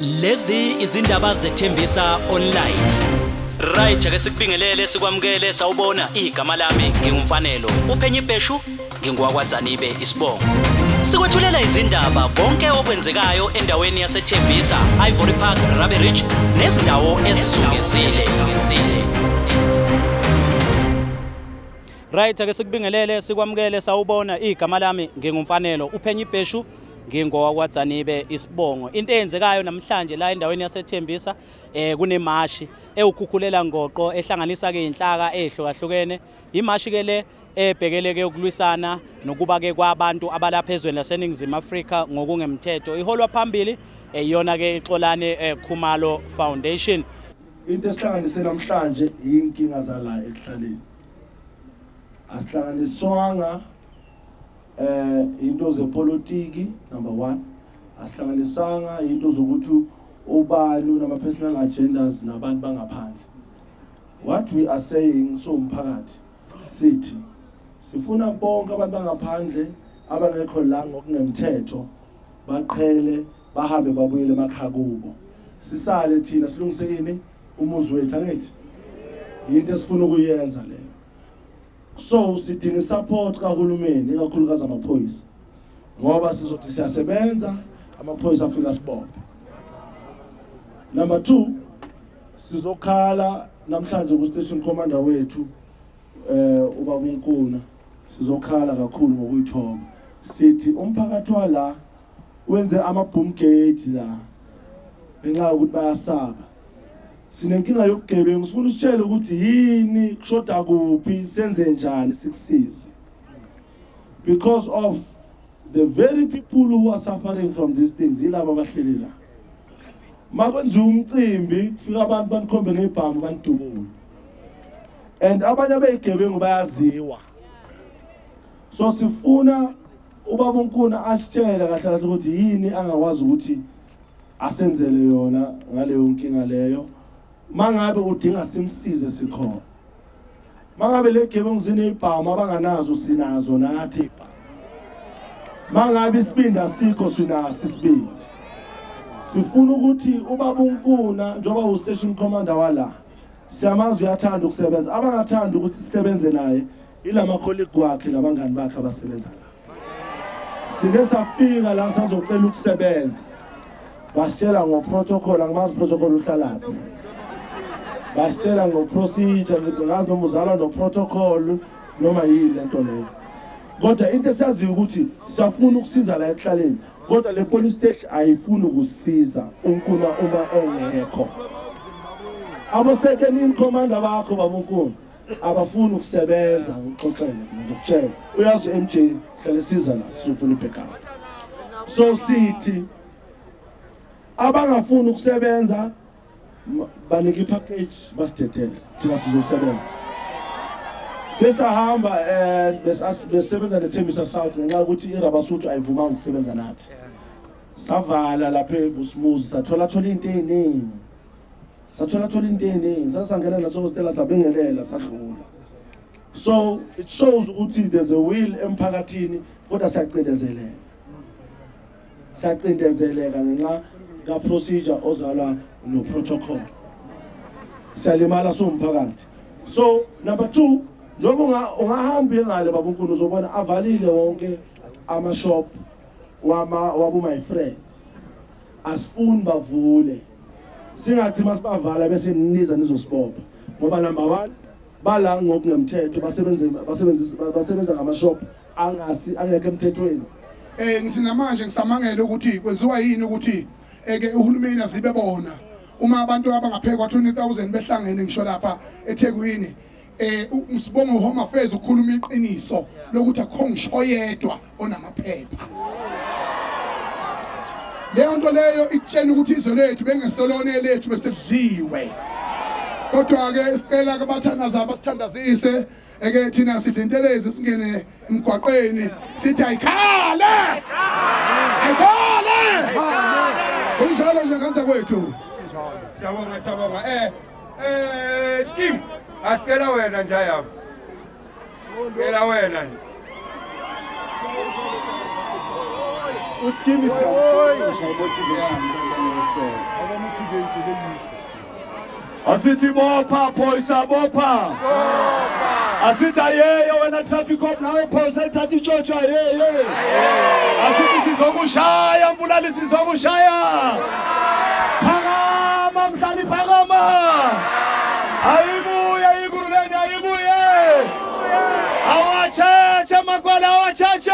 Lezi izindaba zethembisa online. Right ake sikubingelele sikwamukele sawubona igama lami ngingumfanelo uPhenyi Bheshu ngingowakwaZanibe isibongo. Sikwethulela izindaba konke okwenzekayo endaweni yaseThembisa, Ivory Park, Rabe Ridge nezindawo ezisungezile. Right ake sikubingelele sikwamukele sawubona igama lami ngingumfanelo uPhenyi Bheshu ngingowakwaZanibe isibongo. Into eyenzekayo namhlanje la endaweni yaseThembisa kunemashi ewukhukhulela ngoqo ehlanganisa ke inhlaka ehlukahlukene. Imashi ke le ebhekeleke ukulwisana nokuba ke kwabantu abalapha ezweni laseNingizimu Afrika ngokungemthetho. Iholwa phambili iyona ke Xolani Khumalo Foundation. Into esihlanganise namhlanje inkinga zala ekuhlaleni. Asihlanganiswanga into zepolitiki number 1, asihlanganisanga into zokuthi ubani unama personal agendas nabantu bangaphandle. What we are saying so umphakathi sithi sifuna bonke abantu bangaphandle abangekho la ngokungemthetho baqhele bahambe babuyele emakhaya kubo. Sisale thina silungisekeni umuzi wethu angithi into esifuna ukuyenza leyo. So sidinga support kahulumeni ikakhulukazi amaphoyisa ngoba sizothi siyasebenza amaphoyisa afika sibophe. Number 2, sizokhala namhlanje ku station commander wethu ubaba uNkuna, sizokhala kakhulu ngokuyithoba. Sithi umphakathi wala wenze ama boom gate la ngenxa ukuthi bayasaba. Sinenkinga yokugebengu, sifuna usitshele ukuthi yini kushoda kuphi senze njani sikusize. Because of the very people who are suffering from these things yilabo abahleli la. Makwenza umcimbi kufika abantu banikhombe ngebhamu banidubule. And abanye abeyigebengu bayaziwa. So sifuna ubaba uNkuna asitshele kahle kahle ukuthi yini angakwazi ukuthi asenzele yona ngaleyo nkinga leyo. Mangabe udinga simsize sikhona. Mangabe legebengu zinezibhamu abanganazo sinazo nathi ibhamu. Mangabe isibinda sikho sinaso isibindi. Sifuna ukuthi ubaba uNkuna njoba u station commander wala siyamazi uyathanda ukusebenza, abangathanda ukuthi sisebenze naye ilama colleague wakhe labangani bakhe abasebenza la. Sike safika la sazocela ukusebenza. Basitshela ngoprotocol, angimazi protocol uhlalaphi. Basitshela ngoprocedure, ngazi noma uzalwa noprotocol noma yini lento leyo. Kodwa into esiyaziyo ukuthi siyafuna ukusiza la ekuhlaleni, kodwa le police station ayifuni ukusiza uNkuna uma engekho. Abo second in commander bakho baba uNkuna abafuni ukusebenza ngixoxele ngokutshela. Uyazi MJ hlale siza la sifuna ibackup. So sithi abangafuni ukusebenza banike package basidedele thina sizosebenza. Sesahamba besebenza neThembisa South ngenxa ukuthi iRabasuthu ayivuma ukusebenza nathi. Savala lapha eVusmuzi sathola into eziningi. Sathola into eziningi. Sasangena nasokustela sabengelela sadlula. So it shows ukuthi there's a will emphakathini kodwa siyacindezeleka. Siyacindezeleka ngenxa ka procedure ozalwa no protocol. Siyalimala somphakathi. So number 2, njengoba ungahamba ngale baba uNkuna uzobona avalile wonke ama shop wabo my friend. Asifuni bavule. Singathi masibavala bese niniza nizosibopha. Ngoba number 1 bala ngokungemthetho basebenza ngama shop angekho emthethweni. Ngithi namanje ngisamangela ukuthi kwenziwa yini ukuthi uhulumeni azibebona uma abantu abangaphekwa 20,000 behlangene ngisho lapha eThekwini. Usibonga uHome Affairs ukhuluma iqiniso lokuthi akho ngisho yedwa onamaphepha. Leyo nto leyo ikutshela ukuthi izwe lethu bengesolone lethu besedliwe. Kodwa ke sicela kubathandaza abasithandazise thina sidintelezi singene emgwaqweni sithi ayikhale. Ayikhale. Unjalo nje kanza kwethu. Siyabonga. Scheme asicela wena nje yami. Sicela wena. Uskimi siyabothi isikole. Asithi bopha phoyisa bopha. Asithi ayeye wena traffic cop nawe phoyisa lithatha ijojo ayeye. Asithi sizokushaya mbulali sizokushaya. Phakama mhlali phakama. Ayibuye iguruleni ayibuye. Awacheche makwala awacheche.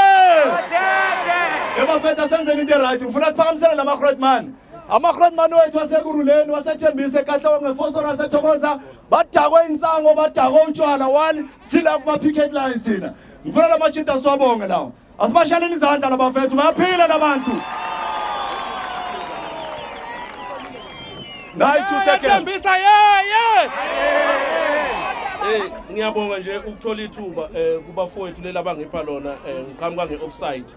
Ebafethu senzeni into right ufuna siphakamisele lama-Grootman. Ama-Grootman wethu wasekuruleni wasethembisa ekahlawa ngephosphorus ethokoza badakwe insango badakwe utshwala 1 sila kuma-picket lines thina. Ngifuna lamajita siwabonge lawo. Asibashaleni izandla labafethu bayaphila labantu. 2 seconds. Ngiyabonga nje ukuthola ithuba kubafowethu lela bangipha lona ngiqhamuka nge-offside.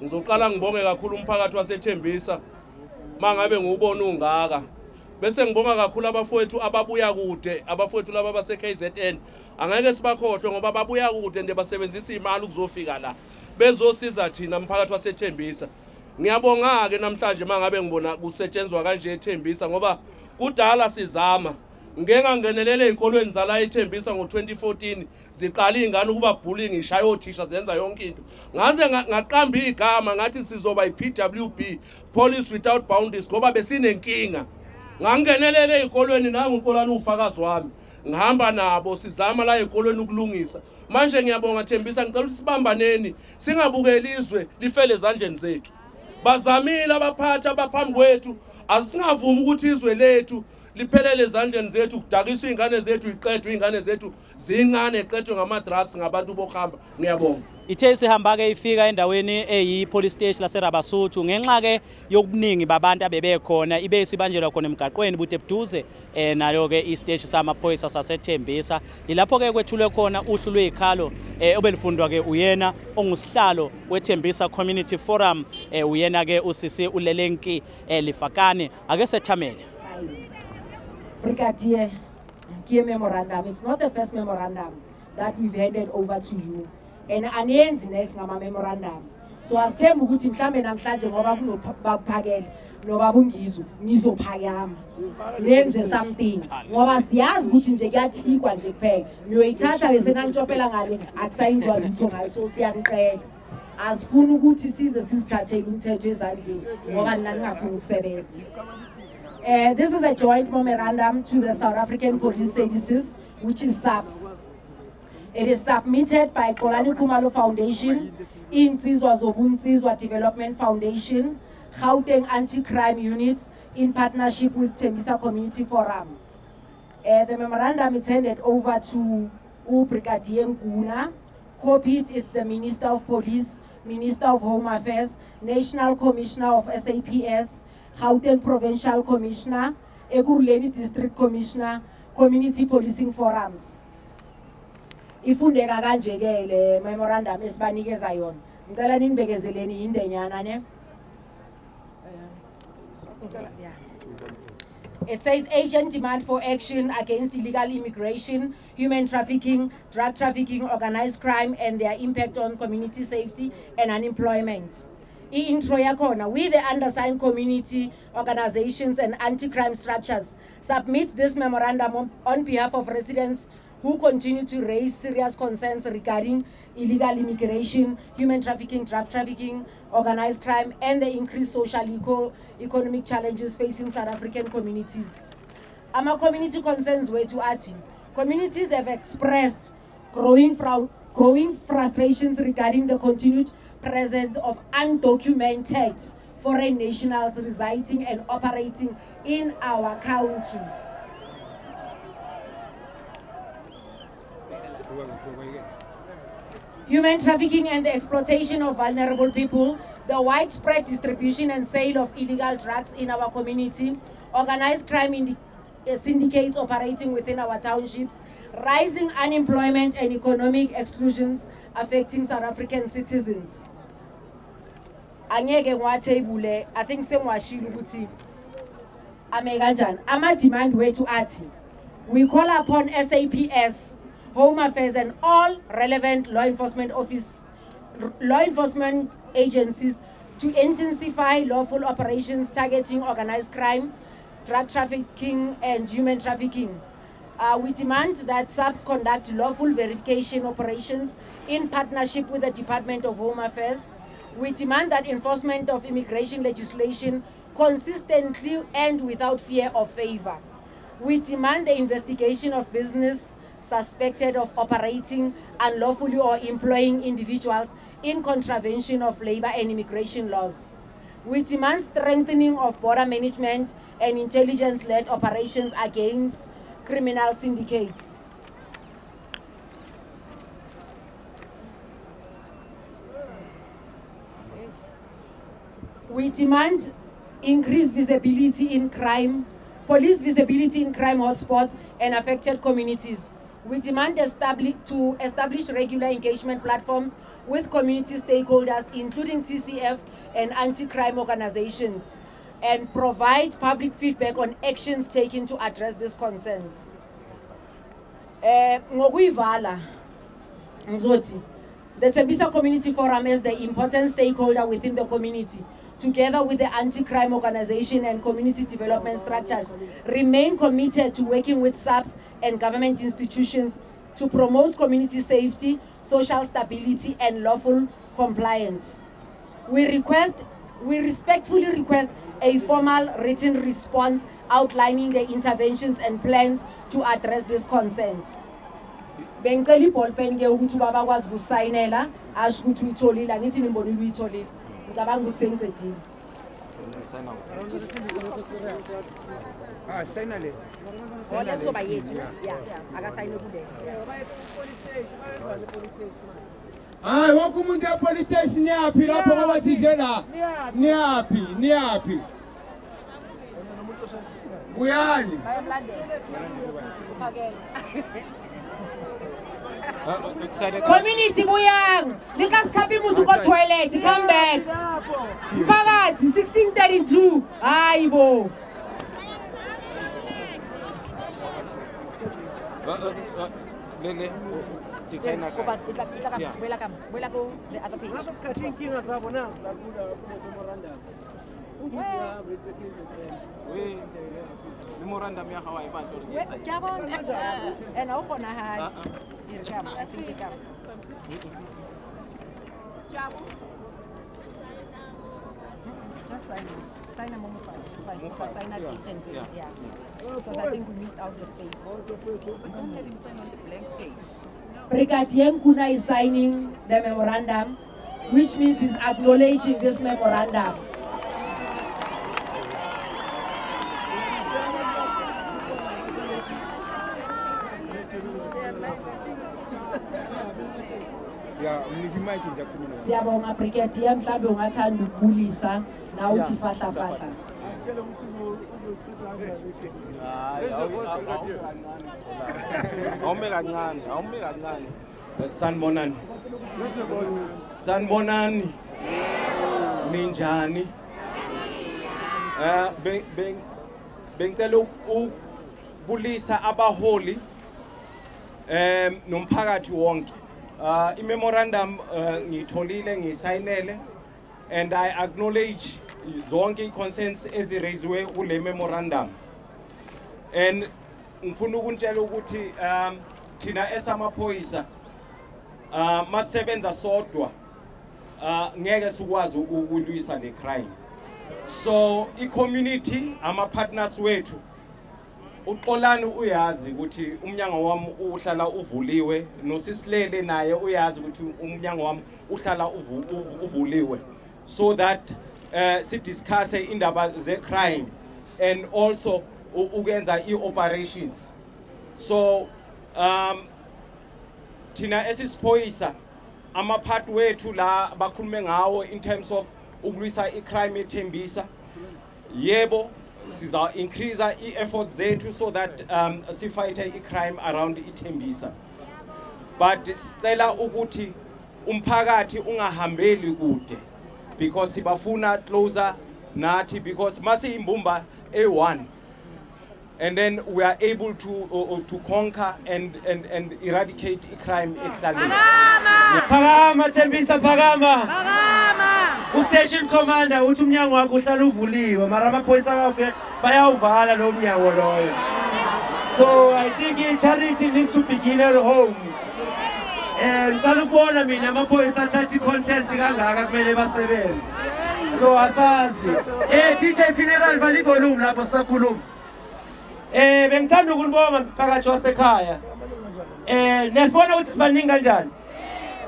Ngizoqala ngibonge kakhulu umphakathi wasethembisa mangabe ngiwubona ungaka. Bese ngibonga kakhulu abafowethu ababuya kude, abafowethu laba base KZN. Angeke sibakhohlwe ngoba babuya kude nje basebenzisa imali ukuzofika la. Bezosiza thina umphakathi wasethembisa. Ngiyabonga ke namhlanje mangabe ngibona kusetshenzwa kanje ethembisa ngoba kudala sizama. Ngeke ngangenelele ezikolweni zala ethembisa ngo2014 ziqala izingane ukuba bullying ishaya othisha zenza yonke into. Ngaze ngaqamba igama ngathi sizoba iPWB, Police Without Boundaries ngoba besinenkinga. Ngangenelele ezikolweni nangu uNkolani ufakazi wami. Ngihamba nabo sizama la ezikolweni ukulungisa. Manje ngiyabonga Thembisa ngicela ukuthi sibambaneni singabukeli izwe lifele ezandleni zethu. Bazamile abaphathi abaphambi kwethu asingavumi ukuthi izwe lethu liphelele ezandleni zethu kudakiswa izingane zethu iqedwe izingane zethu zincane eqedwe ngama-drugs ngabantu bokuhamba. Ngiyabonga. Ithe sihamba ke ifika endaweni eyi-police station laseRabasuthu ngenxa ke yokuningi babantu abebekhona ibe sibanjelwa khona emgaqweni bude buduze nayo ke isiteshi samaphoyisa sasethembisa. Ilapho ke kwethulwe khona uhlu lwezikhalo obelifundwa ke uyena ongusihlalo wethembisa Community Forum uyena ke usisi uLelenki Lifakane ake sethamele. Brigadier, key memorandum. It's not the first memorandum that we've handed over to you. And aniyenzi next ngama memorandum. So asithemba ukuthi mhlambe namhlanje ngoba kunobaphakela noba bungizwe nizophakama. Lenze something. Ngoba siyazi ukuthi nje kuyathikwa nje kuphela. Niyoyithatha bese nanitshopela ngale akusayinzwa lutho ngayo so siyanicela. Asifuni ukuthi size sizithathele umthetho ezandleni ngoba nina ningafuni ukusebenza. This is a joint memorandum to the South African Police Services, which is SAPS. It is submitted by Xolani Khumalo Foundation, Insizwa Zobunsizwa Development Foundation, Gauteng Anti-Crime Units, in partnership with Thembisa Community Forum. The memorandum is handed over to Brigadier Nguna. Copied, it's the Minister of Police, Minister of Home Affairs, National Commissioner of SAPS, Gauteng Provincial Commissioner, Ekurhuleni District Commissioner, Community Policing Forums. Ifundeka kanje ke le memorandum esibanikeza yona. Ngicela ninibekezeleni indenyana ne. It says urgent demand for action against illegal immigration, human trafficking, drug trafficking, organized crime and their impact on community safety and unemployment. Intro yakona, we the undersigned community organizations and anti-crime structures submit this memorandum on behalf of residents who continue to raise serious concerns regarding illegal immigration, human trafficking, drug trafficking, organized crime, and the increased social economic challenges facing South African communities. Our community concerns were to ATI. Communities have expressed growing frustrations regarding the continued presence of undocumented foreign nationals residing and operating in our country. Human trafficking and the exploitation of vulnerable people, the widespread distribution and sale of illegal drugs in our community, organized crime syndicates operating within our townships, rising unemployment and economic exclusions affecting South African citizens. Angeke ngiwathebule, I think sengwashilo ukuthi ame kanjani. Ama demand wethu athi, we call upon SAPS, Home Affairs and all relevant law enforcement agencies to intensify lawful operations targeting organized crime, drug trafficking, and human trafficking. We demand that SAPS conduct lawful verification operations in partnership with the Department of Home Affairs. We demand that enforcement of immigration legislation consistently and without fear or favor. We demand the investigation of business suspected of operating unlawfully or employing individuals in contravention of labor and immigration laws. We demand strengthening of border management and intelligence-led operations against criminal syndicates. We demand increased visibility in crime, police visibility in crime hotspots and affected communities. We demand to establish regular engagement platforms with community stakeholders, including TCF and anti-crime organizations, and provide public feedback on actions taken to address these concerns. Ngokuyivala, ngizothi, the Tembisa Community Forum is the important stakeholder within the community, together with the anti-crime organization and community development structures, remain committed to working with SAPS and government institutions to promote community safety, social stability, and lawful compliance. We respectfully request a formal written response outlining the interventions and plans to address these concerns. Bengicela iballpen ke ukuthi babakwazi ukusayinela asho ukuthi uyitholile angithi nimbonile uyitholile ngicabanga ukuthi sengicedile sayina le ole kuzoba yethu ya akasayine kule hayi wonke umuntu e-police station yaphi lapho ngoba size la niyaphi Buyani bayamlandela uphakela community buyang likasikhapi umuntu ko toilet come back phakathi 1632 hayibo lele designer ka buela ko the other page kasi inkinga zabo na memorandum memorandum ya Hawaii ba to ngisa jabona and au khona ha I think it comes jabo just sign a moment file it's fine because sign at 8 and yeah because I think we missed out the space don't let him sign on the blank page Brigadier Nkuna is signing the memorandum, which means he's acknowledging this memorandum. ya mnikimike njakhuluma Siyabonga Brigadier mhlambe ungathanda ukubulisa na uthi fahla fahla. tshela ukuthi uzoqeda awume kancane Sanibonani ninjani bengicela ukubulisa abaholi nomphakathi wonke imemorandum ngitholile ngisayinele and I acknowledge zonke i-concerns eziraiswe kule memorandum and ngifuna ukuntshela ukuthi thina esamaphoyisa masebenza sodwa ngeke sikwazi ukulwisa le crime so i-community ama-partners wethu uXolani uyazi ukuthi umnyango wami uhlala uvuliwe noSisilele naye uyazi ukuthi umnyango wami uhlala uvuliwe so that sidiscuss indaba ze-crime and also ukwenza i-operations so thina esisiphoyisa ama-part wethu la bakhulume ngawo in terms of ukulwisa i-crime eThembisa yebo siza increase i-efforts zethu so that sifight i-crime around iThembisa but sicela ukuthi umphakathi ungahambeli kude because sibafuna closer nathi because masiyimbumba A1 and then we are able to conquer and eradicate crime ehlaleni. Phakama Thembisa phakama U-station commander uthi umnyango wakhe uhlala uvuliwe mara amaphoyisa wakhe bayawuvala lo mnyango loyo. So I think charity needs to begin at home. Ngicela ukubona mina amaphoyisa athatha i-content kangaka kumele basebenze. So asazi. DJ Funeral vali volume lapho sakhuluma. Bengithanda ukunibonga phakathi wasekhaya. Nesibona ukuthi sibaningi kanjani.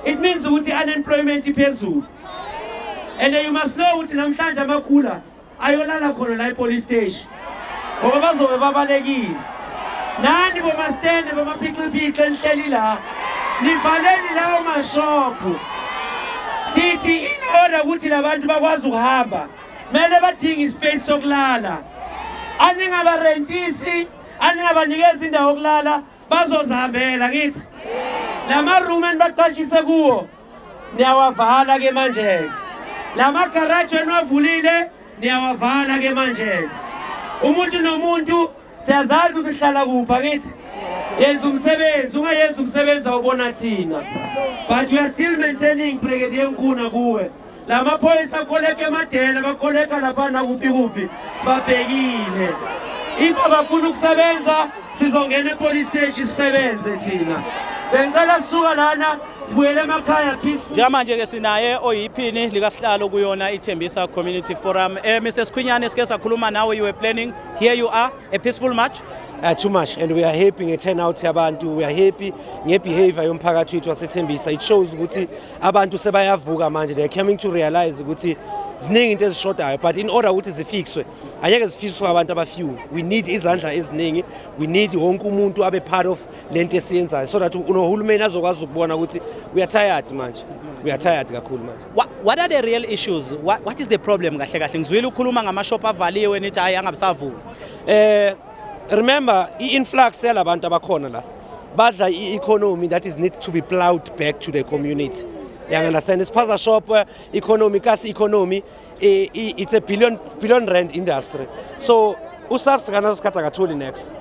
It means ukuthi unemployment iphezulu. And you must know ukuthi namhlanje amakhula ayolala khona la e-police station. Ngoba bazobe babalekile. Nani bomastende bamaphiciphici enhleli la. Nivaleni lawo mashopu. Sithi in order ukuthi labantu bakwazi ukuhamba, mele badinga ispace sokulala. Aningabarentisi, aningabanikeza indawo yokulala, bazozihambela ngithi. Lama room enibaqashise kuwo niyawavala ke manje. Lama garage enwavulile niyawavala ke manje. Umuntu nomuntu siyazazi ukuthi sihlala kuphi ngithi. Yenza umsebenzi, ungayenza umsebenzi awubona thina. But we are still maintaining Brigadier Nkuna kuwe. Lama phoyisa akoleka emadela, bakoleka lapha nakuphi sibabhekile. If abafuna ukusebenza sizongena e-police station sisebenze thina. Bengicela sisuka lana sibuyele emakhaya peaceful. Njengamanje ke sinaye oyiphini likasihlalo kuyona iThembisa Community Forum. Mr. Skwinyane sike sakhuluma nawe, you were planning, here you are, a peaceful march. Too much, and we are happy nge-turnout yabantu. We are happy nge-behavior yomphakathi wethu waseThembisa. It shows ukuthi abantu sebayavuka manje, they are coming to realize ukuthi ziningi into ezishodayo, but in order ukuthi zifixwe anyeke zifixwe abantu abafew. We need izandla eziningi, we need wonke umuntu abe part of lento esiyenzayo, so that unohulumeni azokwazi ukubona ukuthi we are tired manje. We are tired kakhulu manje. What are the real issues? What is the problem kahle kahle? Ngizwile ukhuluma ngamashop avaliwe nithi hayi angabisavuka. Remember, influx yalabantu abakhona la badla economy that is need to be plowed back to the community. You understand? It's Spaza shop where economy, it's a billion rand industry. So usars kana usikhatha kathuli next.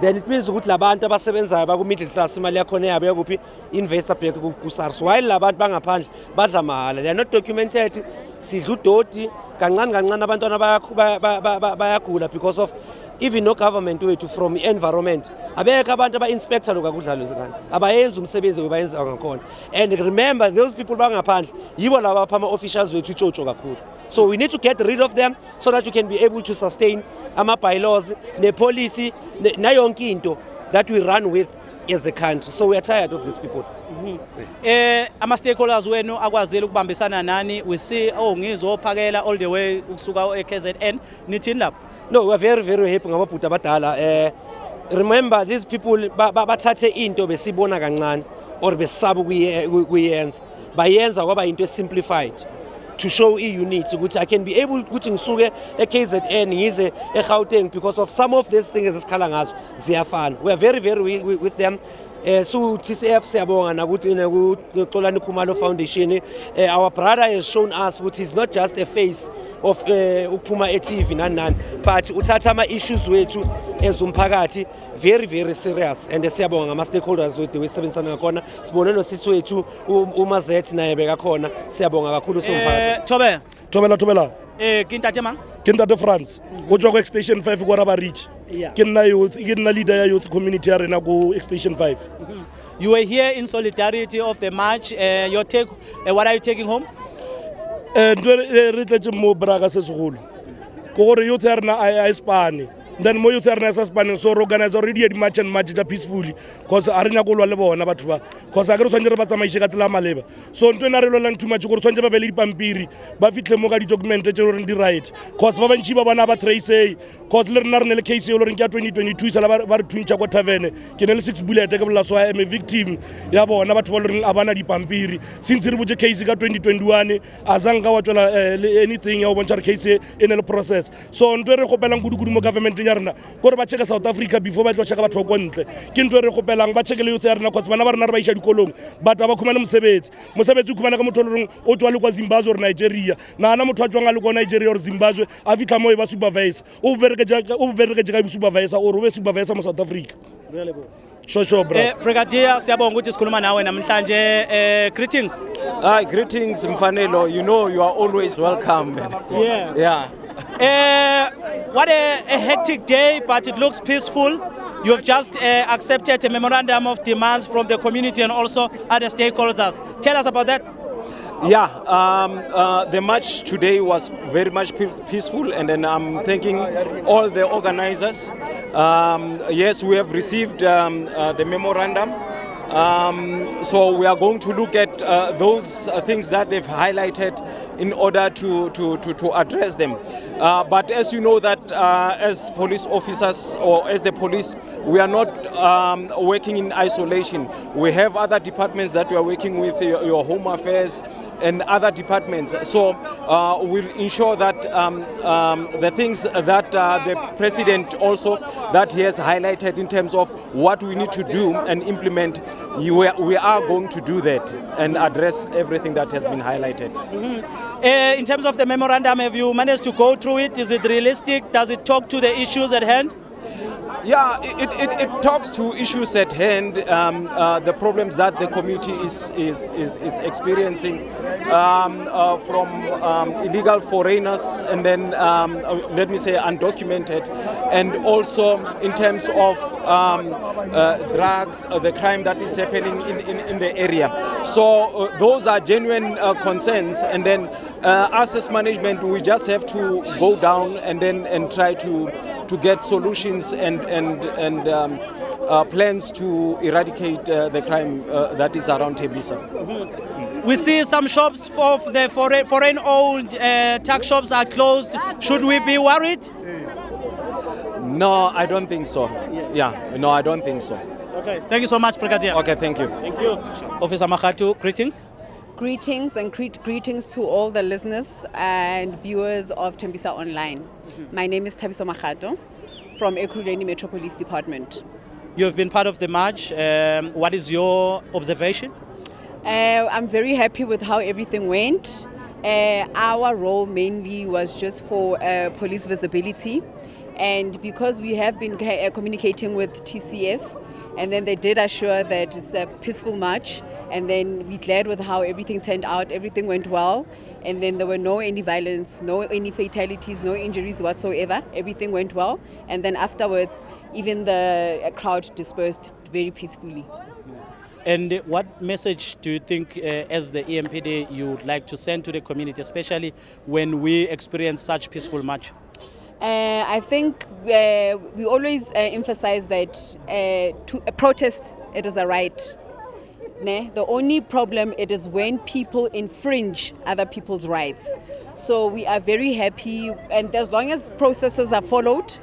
Then it means ukuthi labantu abasebenzayo baku middle class imali yakhona yabe yakuphi investor back ku SARS. While labantu bangaphandle badla mahala. They are not documented. Sidlu doti kancane kancane abantwana bayagula because of even no government wethu from environment abeka abantu aba-inspector lokakudla lezingane abayenza umsebenzi webayenza ngakhona. And remember those people bangaphandle yibo laba phama officials wethu ijojo kakhulu. So we need to get rid of them so that we can be able to sustain ama bylaws ne policy na yonke into that we run with as a country. So we are tired of these people. Ama stakeholders wenu akwazile ukubambisana nani? We see ngizwe ophakela all the way ukusuka eKZN nithini lapho? No, we are very, very happy ngababhuti abadala. Remember, these people bathathe into besibona kancane or besaba ukuyenza. Bayenza kwaba into simplified to show unity ukuthi I can be able ukuthi ngisuke eKZN ngize eGauteng because of some of these things esikhala ngazo ziyafana. We are very, very with them. So TCF siyabonga nakuthi kuXolani Khumalo Foundation. Our brother has shown us ukuthi he's not just a face of ukuphuma eTV nani, but uthatha ama issues wethu ezumphakathi very, very serious. And siyabonga ngama stakeholders wethu wesebenzisana ngakhona. Sibone no sisi wethu uMazethi naye bekakhona. Siyabonga kakhulu somphakathi. Thobela. Kintate mang? Kintate France. Go tswa ko Station 5 go raba reach. Ke nna youth, ke nna leader ya youth community ya rena go Station 5. You were here in solidarity of the march. Your take, what are you taking home? Re tletse mo braga se segolo. Go gore youth ya rena a Spani. Then mo youth ya rena sa Spani so organize already a march and march peacefully because a rena go lwa le bona batho ba. Because a ke re swantse re ba tsamaise ka tsela maleba. So ntwe na re lolang too much gore swantse ba be le dipampiri ba fitlhe mo ga di document tse re di right. Because ba bantshi ba bana ba trace because le rena re ne le case yo re nke ya 2022 sala ba re twintsha ko tavern ke ne le 6 bullet ke bola so I am a victim ya bona batho ba le reng a bana dipampiri since re botse case ka 2021 azanga wa tswela anything ya o bontsha case in the process. So ntwe re gopelang kudu mo government ya rena gore ba cheka South Africa before ba tlo cheka batho go ntle ke ntwe re gopelang ba chekele youth ya rena because bana ba rena re ba isha dikolong but ba khumana mosebetsi o khumana ka motho le reng o tswa le kwa Zimbabwe or Nigeria na ana motho a tswang a le kwa Nigeria or Zimbabwe a fitla mo e ba supervisor o bereke ga supervisor or o be supervisor mo South Africa. Sure, bro. Brigadier, siyabonga ukuthi sikhuluma nawe namhlanje. Greetings. Hi, greetings, Mfanelo. You know you are always welcome. Yeah. What a hectic day, but it looks peaceful. You have just accepted a memorandum of demands from the community and also other stakeholders. Tell us about that. Yeah, the march today was very much peaceful, and then I'm thanking all the organizers. Yes, we have received the memorandum. So we are going to look at those things that they've highlighted in order to address them. But as you know that as police officers or as the police, we are not working in isolation. We have other departments that we are working with, your Home Affairs and other departments. So we'll ensure that the things that the President also that he has highlighted in terms of what we need to do and implement, we are going to do that and address everything that has been highlighted. In terms of the memorandum, have you managed to go through it? Is it realistic? Does it talk to the issues at hand? Yeah, it talks to issues at hand, the problems that the community is experiencing from illegal foreigners and then, let me say, undocumented, and also in terms of drugs, the crime that is happening in the area. So those are genuine concerns, and then us as management, we just have to go down and try to get solutions and plans to eradicate the crime that is around Tembisa. We see some shops of the foreign-owned tax shops are closed. Should we be worried? No, I don't think so. No, I don't think so. Okay, thank you so much, Brigadier. Okay, thank you. Thank you. Officer Makgatu, greetings. Greetings and greetings to all the listeners and viewers of Tembisa Online. My name is Thabiso Makgatu from Ekurhuleni Metro Police Department. You have been part of the march. What is your observation? I'm very happy with how everything went. Our role mainly was just for police visibility, and because we have been communicating with TCF, and then they did assure that it's a peaceful march, and then we're glad with how everything turned out. Everything went well, and then there were no any violence, no any fatalities, no injuries whatsoever. Everything went well, and then afterwards, even the crowd dispersed very peacefully. And what message do you think, as the EMPD, you would like to send to the community, especially when we experience such peaceful march? I think we always emphasize that to protest, it is a right. The only problem it is when people infringe other people's rights. So we are very happy, and as long as processes are followed,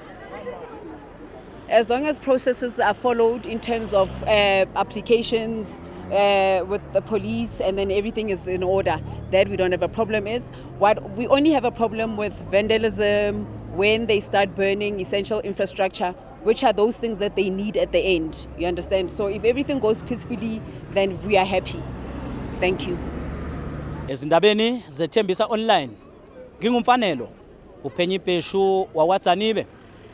in terms of applications with the police, and then everything is in order, that we don't have a problem. We only have a problem with vandalism, when they start burning essential infrastructure, which are those things that they need at the end. You understand? So if everything goes peacefully, then we are happy. Thank you. Ezindabeni zeThembisa Online, ngingumfanelo uPhenyi Bheshu wawatsanibe.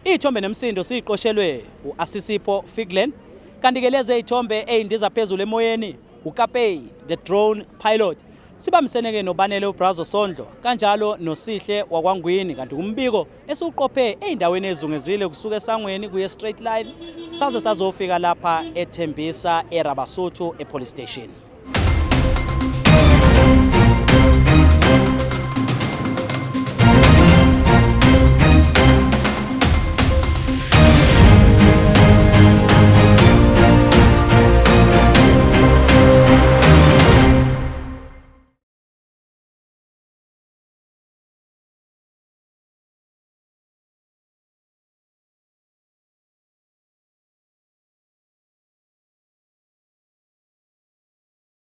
Ithombe nemsindo siqoshelwe uAsisipo Figlen, kanti ke lezi izithombe eindiza phezulu emoyeni uKapey the drone pilot. Sibamseneke nobanele uBrazo Sondlo kanjalo noSihle wakwangwini, kanti umbiko esiuqophe eindaweni ezungezile kusuka esangweni kuye straight line saze sazofika lapha eThembisa eRabasotho ePolice Station.